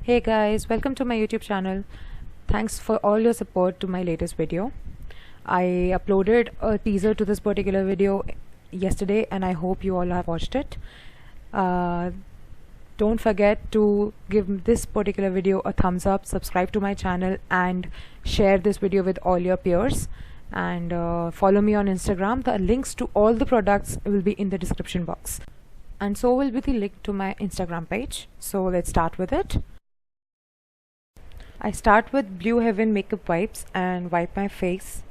Hey guys, welcome to my YouTube channel. Thanks for all your support to my latest video. I uploaded a teaser to this particular video yesterday and I hope you all have watched it. Don't forget to give this particular video a thumbs up, subscribe to my channel and share this video with all your peers, and follow me on Instagram. The links to all the products will be in the description box, and so will be the link to my Instagram page. So let's start with it. I start with Blue Heaven makeup wipes and wipe my face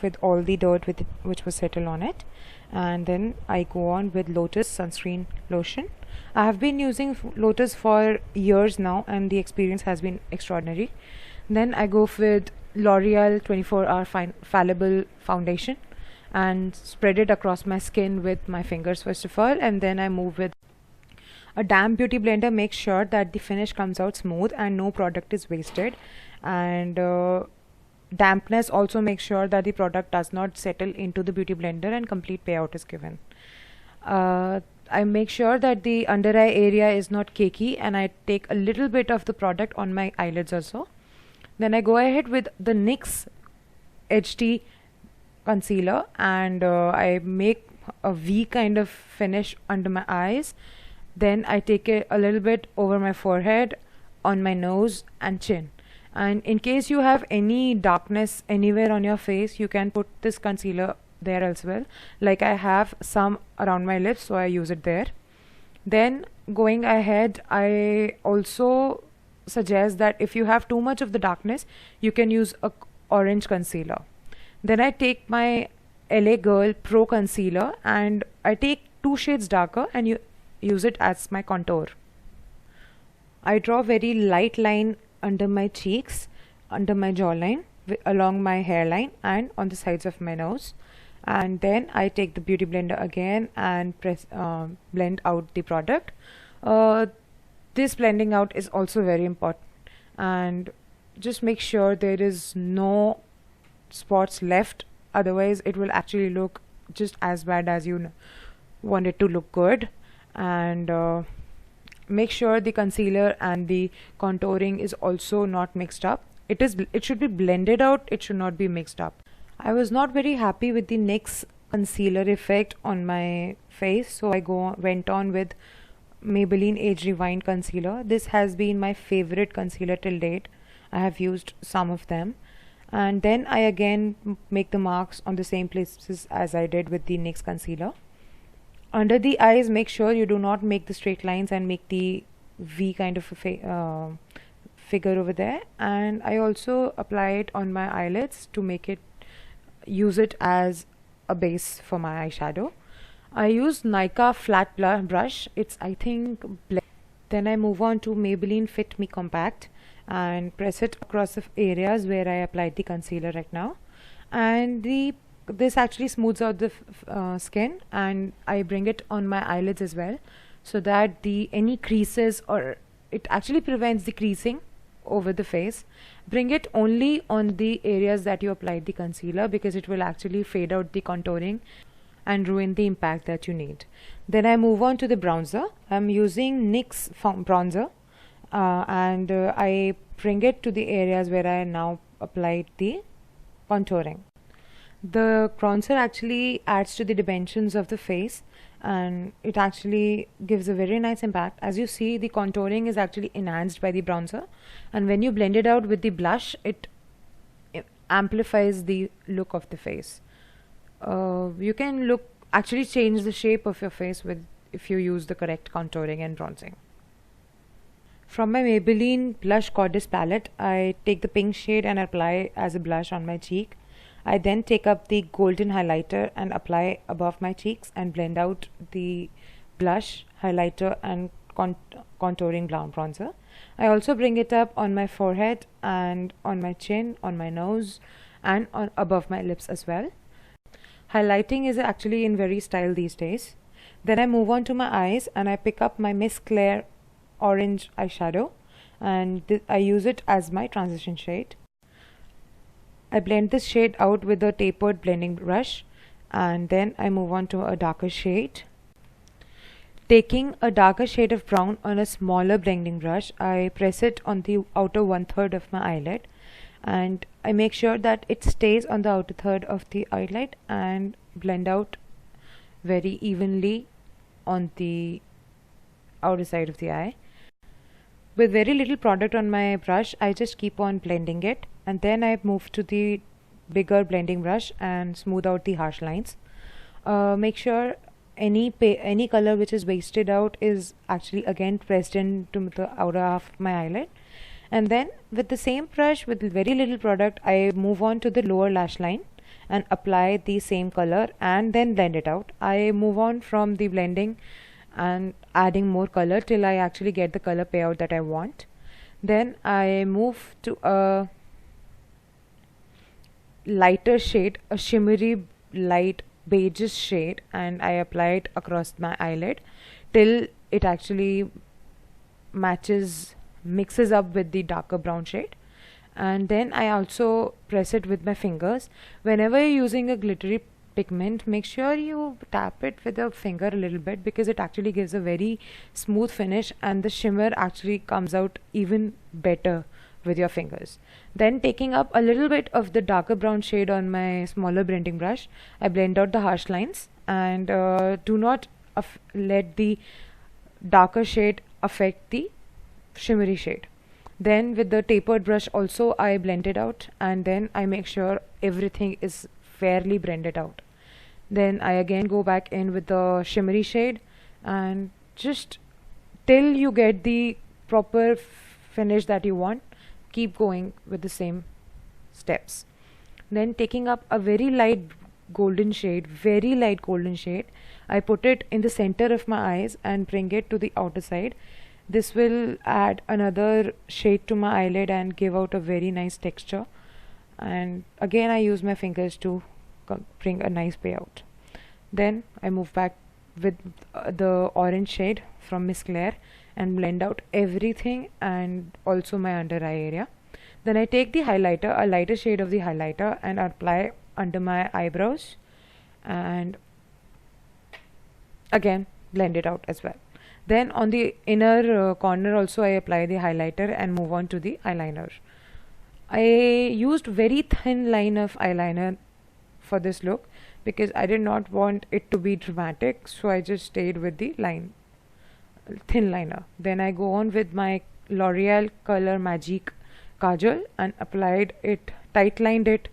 with all the dirt which was settled on it, and then I go on with Lotus sunscreen lotion. I have been using Lotus for years now and the experience has been extraordinary. Then I go with L'Oreal 24-hour fallible foundation and spread it across my skin with my fingers first of all, and then I move with a damp beauty blender. Make sure that the finish comes out smooth and no product is wasted, and dampness also make sure that the product does not settle into the beauty blender and complete payout is given. I make sure that the under eye area is not cakey, and I take a little bit of the product on my eyelids also. Then I go ahead with the NYX HD concealer and I make a V kind of finish under my eyes. Then I take it a little bit over my forehead, on my nose and chin. And in case you have any darkness anywhere on your face, you can put this concealer there as well. Like I have some around my lips, so I use it there. Then going ahead, I also suggest that if you have too much of the darkness, you can use a orange concealer. Then I take my LA Girl Pro concealer and I take 2 shades darker and use it as my contour. I draw very light line under my cheeks, under my jawline, along my hairline and on the sides of my nose. And then I take the beauty blender again and blend out the product. This blending out is also very important, and just make sure there is no spots left, otherwise it will actually look just as bad as you want it to look good. And make sure the concealer and the contouring is also not mixed up. It should be blended out, it should not be mixed up. I was not very happy with the NYX concealer effect on my face, so I went on with Maybelline Age Rewind concealer. This has been my favorite concealer till date. I have used some of them, and then I again make the marks on the same places as I did with the NYX concealer. Under the eyes, make sure you do not make the straight lines and make the V kind of a figure over there. And I also apply it on my eyelids to use it as a base for my eyeshadow. I use Nykaa flat brush. It's I think black. Then I move on to Maybelline Fit Me Compact and press it across the areas where I applied the concealer right now. And this actually smooths out the skin, and I bring it on my eyelids as well, so that any creases, or it actually prevents the creasing over the face. Bring it only on the areas that you applied the concealer, because it will actually fade out the contouring and ruin the impact that you need. Then I move on to the bronzer. I'm using NYX bronzer and I bring it to the areas where I now applied the contouring. The bronzer actually adds to the dimensions of the face, and it actually gives a very nice impact. As you see, the contouring is actually enhanced by the bronzer, and when you blend it out with the blush, it amplifies the look of the face. You can actually change the shape of your face if you use the correct contouring and bronzing. From my Maybelline Blush Goddess palette, I take the pink shade and apply as a blush on my cheek. I then take up the golden highlighter and apply above my cheeks and blend out the blush, highlighter and contouring bronzer. I also bring it up on my forehead and on my chin, on my nose and above my lips as well. Highlighting is actually in very style these days. Then I move on to my eyes and I pick up my Miss Claire orange eyeshadow, and I use it as my transition shade. I blend this shade out with a tapered blending brush, and then I move on to a darker shade. Taking a darker shade of brown on a smaller blending brush, I press it on the outer one third of my eyelid, and I make sure that it stays on the outer third of the eyelid and blend out very evenly on the outer side of the eye. With very little product on my brush, I just keep on blending it, and then I move to the bigger blending brush and smooth out the harsh lines. Make sure any color which is wasted out is actually again pressed into the outer half of my eyelid, and then with the same brush with very little product, I move on to the lower lash line and apply the same color and then blend it out. I move on from the blending and adding more color till I actually get the color payout that I want. Then I move to a lighter shade, a shimmery light beige shade, and I apply it across my eyelid till it actually mixes up with the darker brown shade. And then I also press it with my fingers. Whenever you're using a glittery pigment, make sure you tap it with a finger a little bit, because it actually gives a very smooth finish and the shimmer actually comes out even better with your fingers. Then taking up a little bit of the darker brown shade on my smaller blending brush, I blend out the harsh lines, and do not let the darker shade affect the shimmery shade. Then with the tapered brush also I blend it out, and then I make sure everything is fairly blended out. Then I again go back in with the shimmery shade, and just till you get the proper finish that you want, keep going with the same steps. Then taking up a very light golden shade, I put it in the center of my eyes and bring it to the outer side. This will add another shade to my eyelid and give out a very nice texture. And again I use my fingers to bring a nice payout. Then I move back with the orange shade from Miss Claire and blend out everything and also my under eye area. Then I take the highlighter, a lighter shade of the highlighter, and apply under my eyebrows, and again blend it out as well. Then on the inner corner also I apply the highlighter and move on to the eyeliner. I used very thin line of eyeliner for this look because I did not want it to be dramatic, so I just stayed with the thin liner. Then I go on with my L'Oreal Color Magic kajal and applied it, tight lined it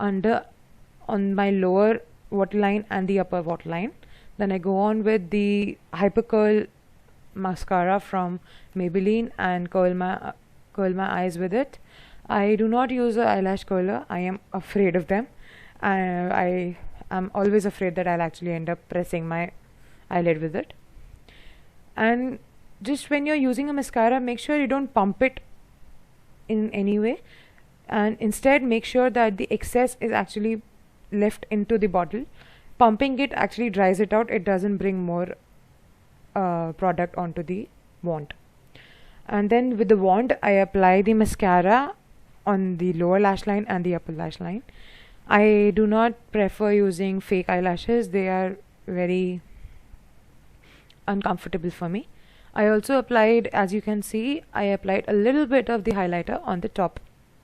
on my lower waterline and the upper waterline. Then I go on with the Hyper Curl mascara from Maybelline and curl my eyes with it. I do not use an eyelash curler. I am afraid of them. I am always afraid that I'll actually end up pressing my eyelid with it. And just when you're using a mascara, make sure you don't pump it in any way, and instead make sure that the excess is actually left into the bottle. Pumping it actually dries it out. It doesn't bring more product onto the wand. And then with the wand I apply the mascara on the lower lash line and the upper lash line. I do not prefer using fake eyelashes. They are very uncomfortable for me. I also applied, as you can see, I applied a little bit of the highlighter on the top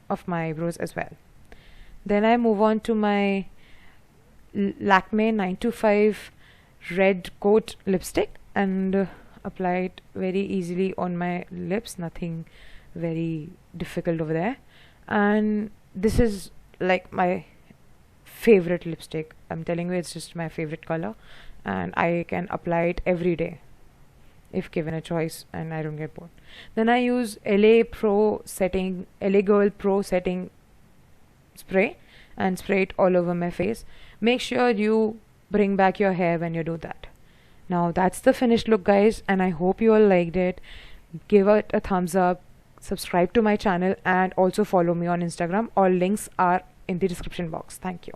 of my eyebrows as well. Then I move on to my Lakme 925 red coat lipstick and apply it very easily on my lips, nothing very difficult over there. And this is like my favorite lipstick. I'm telling you, it's just my favorite color, and I can apply it every day if given a choice and I don't get bored. Then I use LA Girl Pro Setting Spray and spray it all over my face. Make sure you bring back your hair when you do that. Now that's the finished look, guys, and I hope you all liked it. Give it a thumbs up, subscribe to my channel, and also follow me on Instagram. All links are in the description box. Thank you.